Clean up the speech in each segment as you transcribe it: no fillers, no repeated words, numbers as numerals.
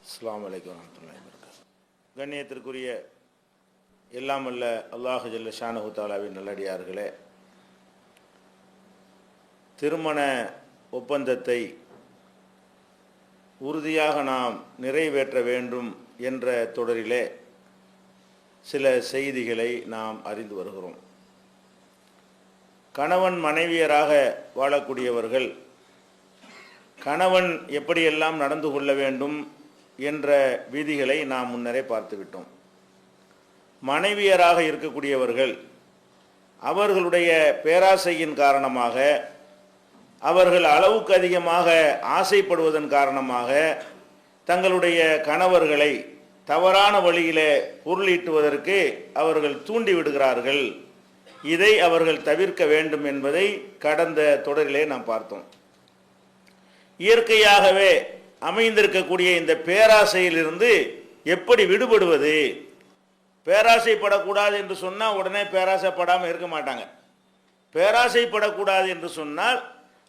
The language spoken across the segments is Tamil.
அஸ்ஸலாமு அலைக்கும் வரஹ்மத்துல்லாஹி வபரகாத்துஹு. கண்ணியத்திற்குரிய எல்லாம் அல்ல அல்லாஹ் ஜல்ல ஷானஹு தஆலாவின் நல்லடியார்களே, திருமண ஒப்பந்தத்தை உறுதியாக நாம் நிறைவேற்ற வேண்டும் என்ற தொடரிலே சில செய்திகளை நாம் அறிந்து வருகிறோம். கணவன் மனைவியராக வாழக்கூடியவர்கள் கணவன் எப்படியெல்லாம் நடந்து கொள்ள வேண்டும் என்ற விதிகளை நாம் முன்னரே பார்த்துவிட்டோம். மனைவியராக இருக்கக்கூடியவர்கள் அவர்களுடைய பேராசையின் காரணமாக, அவர்கள் அளவுக்கு அதிகமாக ஆசைப்படுவதன் காரணமாக தங்களுடைய கணவர்களை தவறான வழியிலே பொருளீட்டுவதற்கு அவர்கள் தூண்டி விடுகிறார்கள். இதை அவர்கள் தவிர்க்க வேண்டும் என்பதை கடந்த தொடரிலே நாம் பார்த்தோம். இயற்கையாகவே அமைந்திருக்கக்கூடிய இந்த பேராசையிலிருந்து எப்படி விடுபடுவது? பேராசைப்படக்கூடாது என்று சொன்னால் உடனே பேராசைப்படாமல் இருக்க மாட்டாங்க. பேராசைப்படக்கூடாது என்று சொன்னால்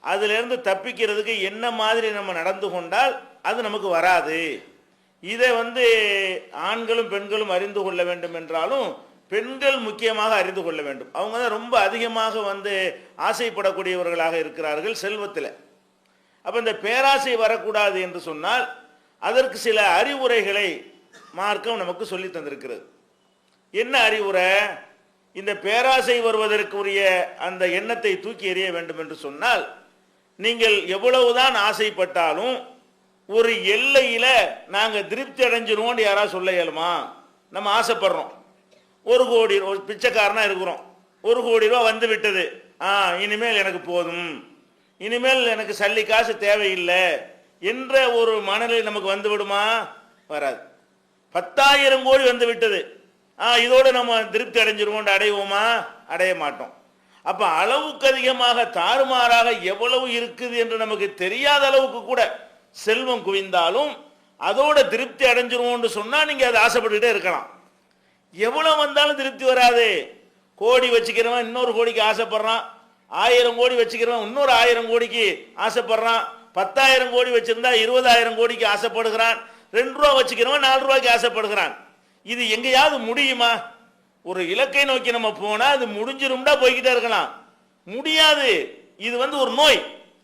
அதிலிருந்து தப்பிக்கிறதுக்கு என்ன மாதிரி நம்ம நடந்து கொண்டால் அது நமக்கு வராது. இதை ஆண்களும் பெண்களும் அறிந்து கொள்ள வேண்டும் என்றாலும் பெண்கள் முக்கியமாக அறிந்து கொள்ள வேண்டும். அவங்க தான் ரொம்ப அதிகமாக ஆசைப்படக்கூடியவர்களாக இருக்கிறார்கள் செல்வத்தில். அப்போ இந்த பேராசை வரக்கூடாது என்று சொன்னால் அதற்கு சில அறிவுரைகளை மார்க்கம் நமக்கு சொல்லி தந்திருக்கிறது. என்ன அறிவுரை? இந்த பேராசை வருவதற்குரிய அந்த எண்ணத்தை தூக்கி எறிய வேண்டும் என்று சொன்னால், நீங்கள் எவ்வளவுதான் ஆசைப்பட்டாலும் ஒரு எல்லையில் நாங்கள் திருப்தி அடைஞ்சிருவோம் யாராவது சொல்ல இயலுமா? நம்ம ஆசைப்படுறோம், 1 கோடி, ஒரு பிச்சைக்காரனா இருக்கிறோம், 1 கோடி ரூபா வந்து விட்டது, இனிமேல் எனக்கு போதும், இனிமேல் எனக்கு சல்லி காசு தேவையில்லை என்ற ஒரு மனநிலை நமக்கு வந்து விடுமா? வராது. 10,000 கோடி வந்து விட்டது, இதோடு நம்ம திருப்தி அடைஞ்சிருவோம், அடைவோமா? அடைய மாட்டோம். அப்போ அளவுக்கு அதிகமாக தாறுமாறாக எவ்வளவு இருக்குது என்று நமக்கு தெரியாத அளவுக்கு கூட செல்வம் குவிந்தாலும் அதோட திருப்தி அடைஞ்சிருவோம்னு சொன்னால் நீங்கள் அதை ஆசைப்பட்டுக்கிட்டே இருக்கலாம். எவ்வளோ வந்தாலும் திருப்தி வராது. கோடி வச்சுக்கிறவன் இன்னொரு கோடிக்கு ஆசைப்படுறான், 1000 கோடி வச்சுக்கிறவன் இன்னொரு 1000 கோடிக்கு ஆசைப்படுறான், 10,000 கோடி வச்சிருந்தா 20,000 கோடிக்கு ஆசைப்படுகிறான், 2 ரூபா வச்சுக்கிறவன் 4 ரூபாய்க்கு ஆசைப்படுகிறான். இது எங்கேயாவது முடியுமா? ஒரு இலக்கை நோக்கி நம்ம போனால் அது முடிஞ்சிரும்டா போய்கிட்டே இருக்கலாம். முடியாது. இது ஒரு நோய்.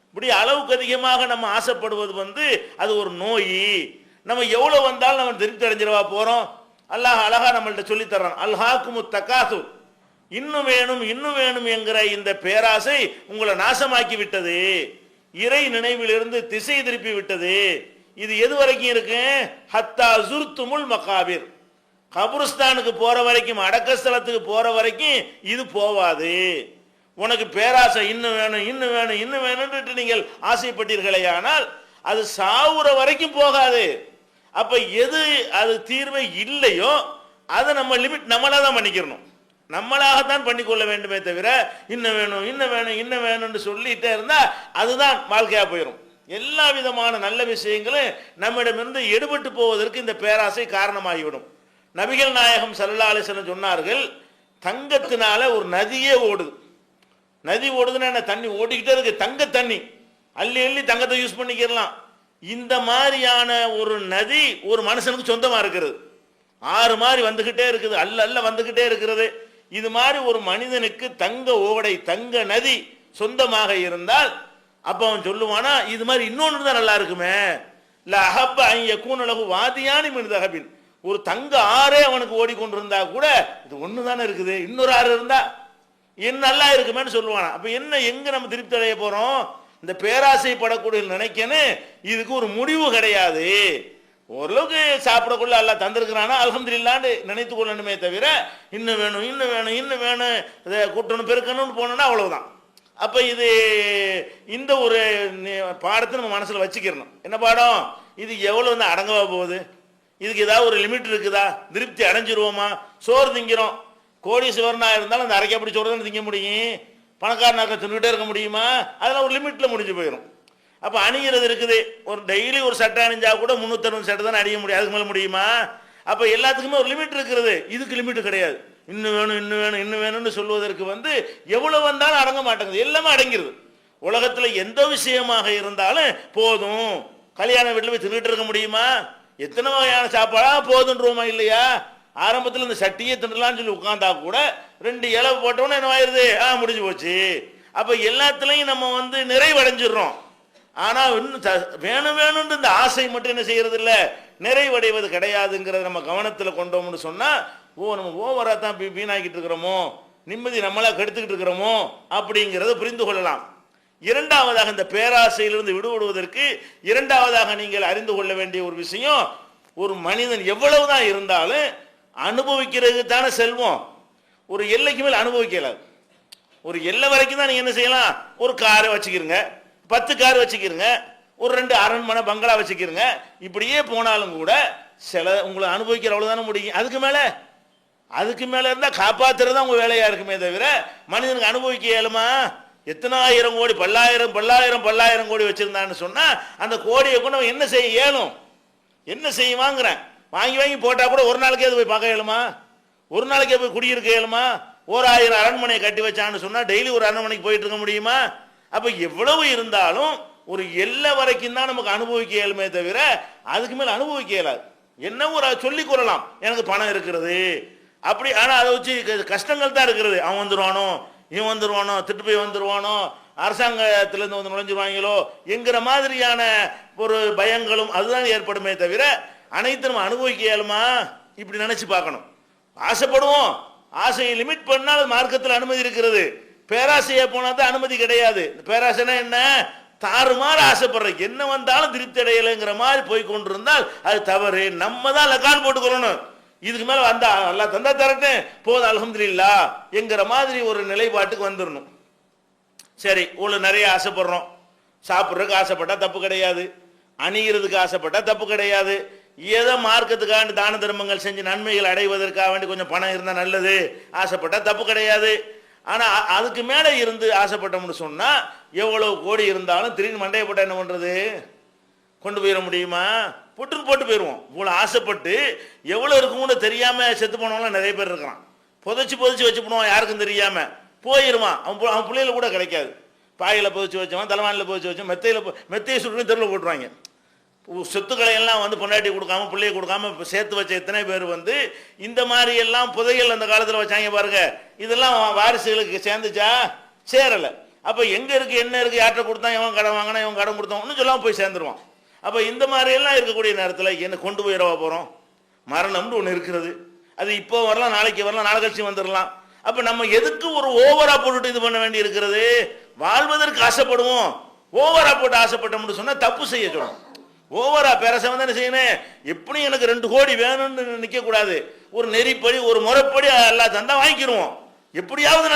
இப்படி அளவுக்கு அதிகமாக நம்ம ஆசைப்படுவது அது ஒரு நோய். நம்ம எவ்வளோ வந்தாலும் நம்ம திருப்தி அடைஞ்சிடவா போகிறோம்? அல்லாஹ் அழகா நம்மள்ட்ட சொல்லி தர்றான், அல்ஹாக்குமுத் தகாசுர், இன்னும் வேணும் இன்னும் வேணும் என்கிற இந்த பேராசை உங்களை நாசமாக்கி விட்டது, இறை நினைவிலிருந்து திசை திருப்பி விட்டது. இது எது வரைக்கும் இருக்கு? ஹத்தா ஜுர்துமுல் மகாபிர், கபுருஸ்தானுக்கு போற வரைக்கும், அடக்கஸ்தலத்துக்கு போற வரைக்கும் இது போவாது. உனக்கு பேராசை இன்னும் வேணும் இன்னும் வேணும் இன்னும் வேணும்னு நீங்கள் ஆசைப்பட்டீர்களே, ஆனால் அது சாவுற வரைக்கும் போகாது. அப்ப எது அது தீர்வை இல்லையோ அதை நம்ம லிமிட் நம்மளா தான் பண்ணிக்கிறணும், நம்மளாகத்தான் பண்ணிக்கொள்ள வேண்டுமே தவிர இன்னும் வேணும் இன்னும் வேணும் இன்னும் வேணும்னு சொல்லிட்டே இருந்தா அதுதான் வாழ்க்கையா போயிடும். எல்லா விதமான நல்ல விஷயங்களும் நம்மிடமிருந்து எடுபட்டு போவதற்கு இந்த பேராசை காரணமாகிவிடும். நபிகள் நாயகம் ஸல்லல்லாஹு அலைஹி வஸல்லம் சொன்னார்கள், தங்கத்தினால ஒரு நதியே ஓடுது. நதி ஓடுதுன்னா என்ன? தண்ணி ஓடிக்கிட்டே இருக்கு, தங்க தண்ணி, அள்ளி அள்ளி தங்கத்தை யூஸ் பண்ணிக்கிறலாம். இந்த மாதிரியான ஒரு நதி ஒரு மனுஷனுக்கு சொந்தமா இருக்கிறது. 6 மாதிரி வந்துகிட்டே இருக்குது, அல்ல அல்ல வந்துகிட்டே இருக்கிறது. இது மாதிரி ஒரு மனிதனுக்கு தங்க ஓடை, தங்க நதி சொந்தமாக இருந்தால் அப்ப அவன் சொல்லுவானா, இது மாதிரி இன்னொன்று தான் நல்லா இருக்குமே, இல்ல அஹப்ப யகூனலஹு வாதியானி மின் தஹபின், ஒரு தங்க ஆறே அவனுக்கு ஓடிக்கொண்டிருந்தா கூட இது ஒன்று தானே இருக்குது, இன்னொரு 6 இருந்தா என்ன நல்லா இருக்குமேன்னு சொல்லுவானா. அப்ப என்ன, எங்க நம்ம திருப்தி அடைய போறோம்? இந்த பேராசைப்படக்கூடிய நினைக்கணும், இதுக்கு ஒரு முடிவு கிடையாது. ஓரளவுக்கு சாப்பிடக்குள்ள எல்லாம் தந்திருக்கிறானா அல்ஹம்துலில்லாஹ்னு நினைத்து கொள்ளணுமே தவிர இன்னும் வேணும் இன்னும் வேணும் இன்னும் வேணும் இதை கூட்டணும் பெருக்கணும்னு போனோம்னா அவ்வளவுதான். அப்ப இது இந்த ஒரு பாடத்தை நம்ம மனசுல வச்சுக்கிறணும். என்ன பாடம் இது? எவ்வளவு அடங்கவா போகுது? இதுக்கு ஏதாவது ஒரு லிமிட் இருக்குதா? திருப்தி அடைஞ்சிருவோமா? சோறு திங்கிறோம், கோடீஸ்வரனா இருந்தாலும் அந்த அரைக்கப்படி சோறு தான் திங்க முடியும், பணக்காரனாக்க தின்னுகிட்டே இருக்க முடியுமா? அதெல்லாம் ஒரு லிமிட்ல முடிஞ்சு போயிடும். அப்போ அணிகிறது இருக்குது, ஒரு டெய்லி ஒரு சட்டை அணிஞ்சா கூட 360 சட்டை தான் அணிய முடியும், அதுக்கு மேலே முடியுமா? அப்போ எல்லாத்துக்குமே ஒரு லிமிட் இருக்கிறது, இதுக்கு லிமிட் கிடையாது. இன்னும் வேணும் இன்னும் வேணும் இன்னும் வேணும்னு சொல்வதற்கு எவ்வளவு வந்தாலும் அடங்க மாட்டேங்குது, எல்லாமே அடங்கிடுது. உலகத்தில் எந்த விஷயமாக இருந்தாலும் போதும், கல்யாண வீட்டில் போய் திருட்டு இருக்க முடியுமா? எத்தனை வகையான சாப்பாடா போதுன்றோமா இல்லையா? ஆரம்பத்தில் இந்த சட்டியை திண்டலாம்னு சொல்லி உட்கார்ந்தா கூட 2 இலை போட்டோன்னு என்ன ஆயிருது, முடிஞ்சு போச்சு. அப்ப எல்லாத்துலயும் நம்ம வந்து நிறைவடைஞ்சிடறோம். ஆனா இன்னும் வேணும் வேணும்னு இந்த ஆசை மட்டும் என்ன செய்யறது இல்ல, நிறைவடைவது கிடையாதுங்கிறத நம்ம கவனத்தில் கொண்டோம்னு சொன்னா, நம்ம ஓவரா தான் வீணாக்கிட்டு இருக்கிறோமோ, நிம்மதி நம்மளா கெடுத்துக்கிட்டு இருக்கிறோமோ அப்படிங்கிறத புரிந்து கொள்ளலாம். இரண்டாவதாக இந்த பேராசையிலிருந்து விடுபடுவதற்கு இரண்டாவதாக நீங்கள் அறிந்து கொள்ள வேண்டிய ஒரு விஷயம், ஒரு மனிதன் எவ்வளவுதான் இருந்தாலும் அனுபவிக்கிறது தானே செல்வம். ஒரு எல்லைக்கு மேல் அனுபவிக்கலாது. ஒரு எல்லை வரைக்கும் தான் நீங்க என்ன செய்யலாம், ஒரு காரை வச்சுக்கிறங்க, 10 கார் வச்சுக்கிறங்க, ஒரு 2 அரண்மனை பங்களா வச்சுக்கிறங்க. இப்படியே போனாலும் கூட சில உங்களை அனுபவிக்கிற அவ்வளவுதானே முடியும். அதுக்கு மேல இருந்தா காப்பாத்துறது உங்க வேலையா இருக்குமே தவிர மனிதனுக்கு அனுபவிக்க இயலுமா? எத்தனை ஆயிரம் கோடி, பல்லாயிரம் கோடி வச்சிருந்தான்னு சொன்னா அந்த கோடியை கொண்டு அவன் என்ன செய்ய இயலும்? என்ன செய்வாங்கிறேன். வாங்கி போட்டா கூட ஒரு நாளைக்கே போய் பார்க்க இயலுமா? ஒரு நாளைக்கே போய் குடியிருக்க இயலுமா? 1000 அரண்மனையை கட்டி வச்சான்னு சொன்னா டெய்லி ஒரு அரண்மனைக்கு போயிட்டு இருக்க முடியுமா? அப்ப எவ்வளவு இருந்தாலும் ஒரு எல்லை வரைக்கும் தான் நமக்கு அனுபவிக்க இயலுமே தவிர அதுக்கு மேல அனுபவிக்க இயலாது. என்ன ஒரு சொல்லிக் கொள்ளலாம், எனக்கு பணம் இருக்கிறது அப்படி, ஆனா அதை வச்சு கஷ்டங்கள் தான் இருக்கிறது. அவன் வந்துருவானோ, இவன் வந்துருவானோ, திட்டு போய் வந்துருவானோ, அரசாங்கத்திலிருந்து வந்து நுழைஞ்சிருவாங்களோ என்கிற மாதிரியான ஒரு பயங்களும் அதுதான் ஏற்படுமே தவிர அனைத்து நம்ம அனுபவிக்க இயலுமா? இப்படி நினைச்சு பார்க்கணும். ஆசைப்படுவோம், ஆசையை லிமிட் பண்ணால் மார்க்கத்தில் அனுமதி இருக்கிறது. பேராசையா போனா தான் அனுமதி கிடையாது. பேராசைனா என்ன? தாறுமாறு ஆசைப்படுற, என்ன வந்தாலும் திருப்தி அடையலைங்கிற மாதிரி போய் கொண்டிருந்தால் அது தவறு. நம்ம தான் லக்கான் போட்டுக்கொள்ளணும். இதுக்கு மேல வந்தா அல்லாஹ் தந்தா தரட்டும் போதும் அல்ஹம்துலில்லாஹ் என்கிற மாதிரி ஒரு நிலைப்பாட்டுக்கு வந்துடணும். சரி, இவ்வளவு நிறைய ஆசைப்படுறோம். சாப்பிட்றதுக்கு ஆசைப்பட்டா தப்பு கிடையாது, அணிகிறதுக்கு ஆசைப்பட்டா தப்பு கிடையாது, ஏதோ மார்க்கத்துக்காக தான தர்மங்கள் செஞ்சு நன்மைகள் அடைவதற்காக வேண்டி கொஞ்சம் பணம் இருந்தால் நல்லது ஆசைப்பட்டா தப்பு கிடையாது. ஆனா அதுக்கு மேல இருந்து ஆசைப்பட்டோம்னு சொன்னா எவ்வளவு கோடி இருந்தாலும் திடீர்னு மண்டையை போட்டா என்ன பண்றது? கொண்டு போயிட முடியுமா? போட்டு போயிடுவோம். இவ்வளவு ஆசைப்பட்டு எவ்வளவு இருக்கும்னு தெரியாம செத்து போனவங்களாம் நிறைய பேர் இருக்கிறான். புதைச்சு வச்சு போடுவான், யாருக்கும் தெரியாம போயிருவான். அவன் பிள்ளைகளை கூட கிடைக்காது. பாயில புதைச்சு வச்சவன், தலைவானில புதைச்சு வச்சவன், மெத்தையை சுட்டு தெருவில் போட்டுருவாங்க. சொத்துக்களை எல்லாம் வந்து பொண்டாட்டி கொடுக்காம பிள்ளைய கொடுக்காம சேர்த்து வச்ச எத்தனை பேர் வந்து இந்த மாதிரி எல்லாம் புதையல் அந்த காலத்தில் வச்சாங்க பாருங்க. இதெல்லாம் வாரிசுகளுக்கு சேர்ந்துச்சா? சேரலை. அப்ப எங்க இருக்கு, என்ன இருக்கு, யார்கிட்ட கொடுத்தா, இவன் கடன் வாங்கினா, இவன் கடன் கொடுத்தான், ஒன்றும் சொல்லாம போய் சேர்ந்துருவான். அப்ப இந்த மாதிரி எல்லாம் இருக்கக்கூடிய நேரத்தில் என்ன கொண்டு போயிடவா போறோம்? மரணம்னு ஒன்று இருக்கிறது. அது இப்போ வரலாம், நாளைக்கு வரலாம், நாளை கழிச்சு வந்துடலாம். அப்ப நம்ம எதுக்கு ஒரு ஓவரா போட்டுட்டு இது பண்ண வேண்டி இருக்கிறது? வாழ்வதற்கு ஆசைப்படுவோம், ஓவரா போட்டு ஆசைப்பட்டோம்னு சொன்னா தப்பு செய்ய சொல்லணும். ஓவரா பேரசை வந்து என்ன செய்யணும், எப்படி எனக்கு 2 கோடி வேணும்னு நிக்க கூடாது. ஒரு நெறிப்படி, ஒரு முறைப்படி அல்லாஹ் தந்தா வாங்கிக்கிருவோம். எப்படியாவது நான்